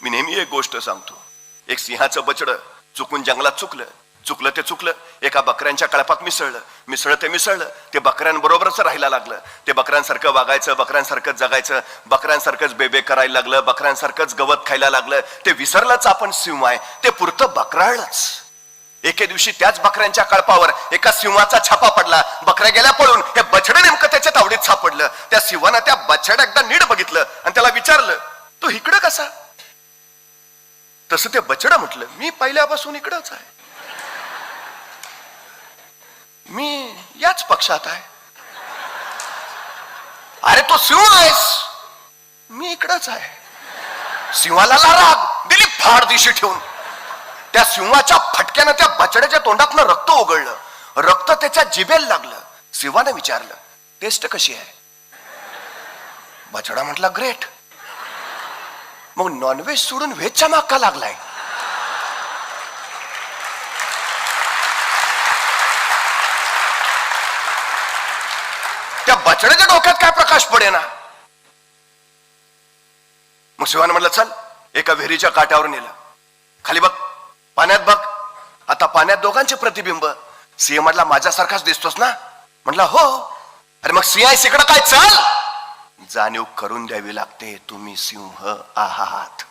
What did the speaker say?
मी नेहमी एक गोष्ट सांगतो, एक सिंहाचं बछडं चुकून जंगलात चुकलं ते चुकलं, एका बकऱ्यांच्या कळपात मिसळलं ते बकऱ्यांबरोबरच राहायला लागलं. ते बकऱ्यांसारखं वागायचं, बकऱ्यांसारखंच जगायचं, बकऱ्यांसारखंच बेबे करायला लागलं, बकऱ्यांसारखंच गवत खायला लागलं. ते विसरलंच आपण सिंह आहे, ते पुरतं बकराळच. एके दिवशी त्याच बकऱ्यांच्या कळपावर एका सिंहाचा छापा पडला. बकऱ्या गेल्या पळून, हे बछडं नेमकं त्याच्या तावडीत सापडलं. त्या सिंहानं त्या बछड्या एकदा नीट बघितलं आणि त्याला विचारलं, तू इकडं कसा? तसं ते बछडं म्हटलं, मी पहिल्यापासून इकडंच आहे, मी याच पक्षात आहे. अरे तो सिंह आहेस, मी इकडंच आहे. सिंहाला राग दिली फाड दिशी ठेवून. त्या सिंहाच्या फटक्यानं त्या बछड्याच्या तोंडातनं रक्त ओघळलं. रक्त त्याच्या जिभेला लागलं. सिंहाने विचारलं, टेस्ट कशी आहे? बछडा म्हटला, ग्रेट. मग नॉनव्हेज सोडून व्हेजच्या माग का लागलाय? त्या बछड्याच्या डोक्यात काय प्रकाश पडेना. मग शिवाने म्हटलं, चल एका विहिरीच्या काठावर नेलं. खाली बघ, पाण्यात बघ. आता पाण्यात दोघांचे प्रतिबिंब. सिंह म्हटला, माझ्यासारखाच दिसतोस ना? म्हटला, हो. अरे मग सिंह इकडं काय? चल. जाणीव करून द्यावी लागते, तुम्ही सिंह आहात.